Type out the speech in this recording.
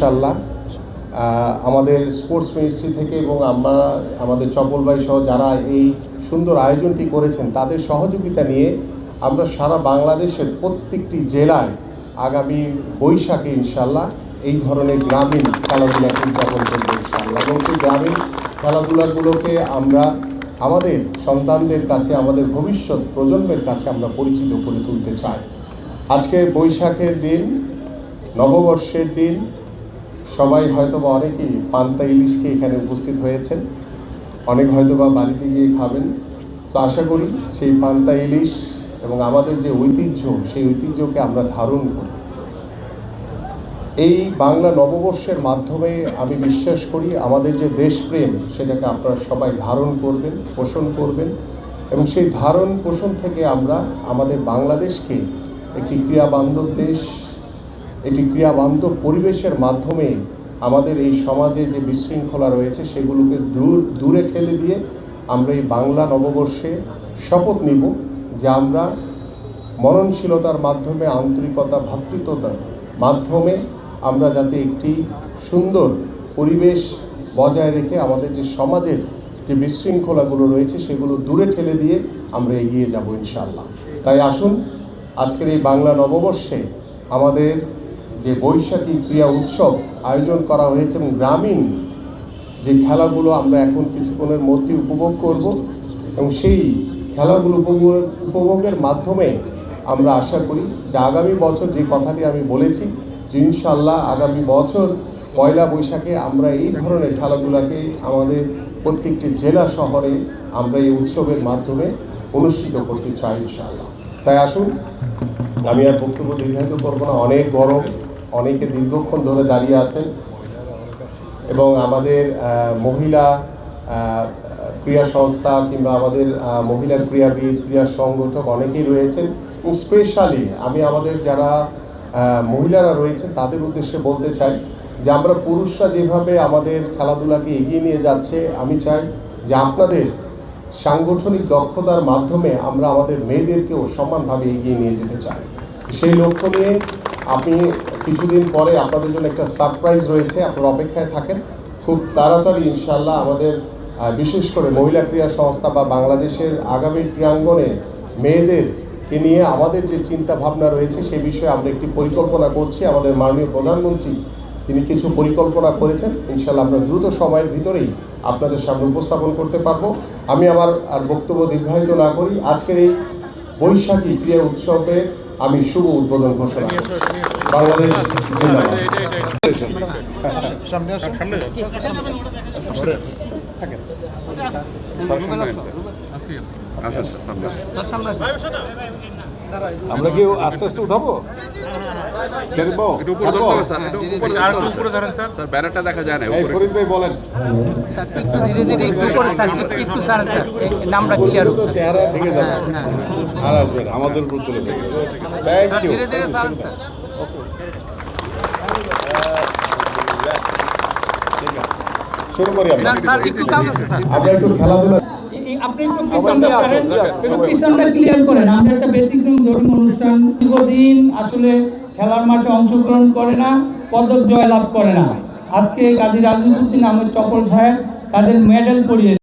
ইনশাআল্লাহ আমাদের sports ministry থেকে এবং আমরা আমাদের চপল ভাই সহ যারা এই সুন্দর আয়োজনটি করেছেন তাদের সহযোগিতা নিয়ে আমরা সারা বাংলাদেশের প্রত্যেকটি জেলায় আগামী বৈশাখে ইনশাআল্লাহ এই ধরনের গ্রামীণ খেলাধুলাকে উদযাপন করব ইনশাআল্লাহ। এবং সেই গ্রামীণ খেলাধুলাগুলোকে আমরা আমাদের সন্তানদের কাছে, আমাদের ভবিষ্যৎ প্রজন্মের কাছে আমরা পরিচিত করে তুলতে চাই। আজকে বৈশাখের দিন, নববর্ষের দিন, সবাই হয়তোবা অনেকেই পান্তা ইলিশকে এখানে উপস্থিত হয়েছেন, অনেক হয়তোবা বাড়িতে গিয়ে খাবেন। তো আশা করি সেই পান্তা ইলিশ এবং আমাদের যে ঐতিহ্য, সেই ঐতিহ্যকে আমরা ধারণ করি। এই বাংলা নববর্ষের মাধ্যমে আমি বিশ্বাস করি আমাদের যে দেশপ্রেম সেটাকে আপনারা সবাই ধারণ করবেন, পোষণ করবেন এবং সেই ধারণ পোষণ থেকে আমরা আমাদের বাংলাদেশকে একটি ক্রীড়াবান্ধব দেশ, একটি ক্রীড়াবান্ধব পরিবেশের মাধ্যমে আমাদের এই সমাজে যে বিশৃঙ্খলা রয়েছে সেগুলোকে দূরে ঠেলে দিয়ে আমরা এই বাংলা নববর্ষে শপথ নিব যে আমরা মননশীলতার মাধ্যমে, আন্তরিকতা, ভ্রাতৃত্বতার মাধ্যমে আমরা যাতে একটি সুন্দর পরিবেশ বজায় রেখে আমাদের যে সমাজের যে বিশৃঙ্খলাগুলো রয়েছে সেগুলো দূরে ঠেলে দিয়ে আমরা এগিয়ে যাব ইনশাআল্লাহ। তাই আসুন আজকের এই বাংলা নববর্ষে আমাদের যে বৈশাখী ক্রীড়া উৎসব আয়োজন করা হয়েছে এবং গ্রামীণ যে খেলাগুলো আমরা এখন কিছুক্ষণের মধ্যে উপভোগ করব এবং সেই খেলাগুলো উপভোগের মাধ্যমে আমরা আশা করি যে আগামী বছর যে কথাটি আমি বলেছি যে ইনশাআল্লাহ আগামী বছর পয়লা বৈশাখে আমরা এই ধরনের খেলাধুলাকে আমাদের প্রত্যেকটি জেলা শহরে আমরা এই উৎসবের মাধ্যমে অনুষ্ঠিত করতে চাই ইনশাআল্লাহ। তাই আসুন, আমি আর বক্তব্য দীর্ঘায়িত করবো না। অনেক গরম, অনেকে দীর্ঘক্ষণ ধরে দাঁড়িয়ে আছেন এবং আমাদের মহিলা ক্রীড়া সংস্থা কিংবা আমাদের মহিলা ক্রীড়াবিদ, ক্রীড়া সংগঠক অনেকেই রয়েছেন এবং স্পেশালি আমি আমাদের যারা মহিলারা রয়েছে তাদের উদ্দেশ্যে বলতে চাই যে আমরা পুরুষরা যেভাবে আমাদের খেলাধুলাকে এগিয়ে নিয়ে যাচ্ছে, আমি চাই যে আপনাদের সাংগঠনিক দক্ষতার মাধ্যমে আমরা আমাদের মেয়েদেরকেও সমানভাবে এগিয়ে নিয়ে যেতে চাই। সেই লক্ষ্য নিয়ে আপনি কিছুদিন পরে আপনাদের জন্য একটা সারপ্রাইজ রয়েছে, আপনারা অপেক্ষায় থাকেন। খুব তাড়াতাড়ি ইনশাআল্লাহ আমাদের বিশেষ করে মহিলা ক্রীড়া সংস্থা বা বাংলাদেশের আগামী ক্রীড়াঙ্গনে মেয়েদেরকে নিয়ে আমাদের যে চিন্তা ভাবনা রয়েছে সেই বিষয়ে আমরা একটি পরিকল্পনা করছি। আমাদের মাননীয় প্রধানমন্ত্রী তিনি কিছু পরিকল্পনা করেছেন, ইনশাআল্লাহ আমরা দ্রুত সময়ের ভিতরেই আপনাদের সামনে উপস্থাপন করতে পারবো। আমি আমার আর বক্তব্য দীর্ঘায়িত না করি, আজকের এই বৈশাখী ক্রীড়া উৎসবে আমি শুভ উদ্বোধন ঘোষণা করছি। বাংলাদেশ জিন্দাবাদ। আমরা কি আস্তে আস্তে উঠাবো? ব্যানারটা দেখা যায় না। ফরিদ ভাই বলেন। ধীরে ধীরে একটু স্যার নামটা ক্লিয়ার হচ্ছে। চেহারা ঠিক আছে, আর আসবেন আমাদের উপর চলে যাবে। Thank you. ধীরে ধীরে স্যার শুরু করি আমরা। স্যার একটু কাজ আছে স্যার। আমরা একটু খেলাধুলা আপনি একটু পিছনটা ক্লিয়ার করেন। আমরা একটা ব্যতিক্রম ধর্মীয় অনুষ্ঠান, দীর্ঘদিন আসলে খেলার মাঠে অংশগ্রহণ করে না, পদক জয়লাভ করে না। আজকে কাজী রাজনীতি নামের চপল সাহেব তাদের মেডেল পরিয়ে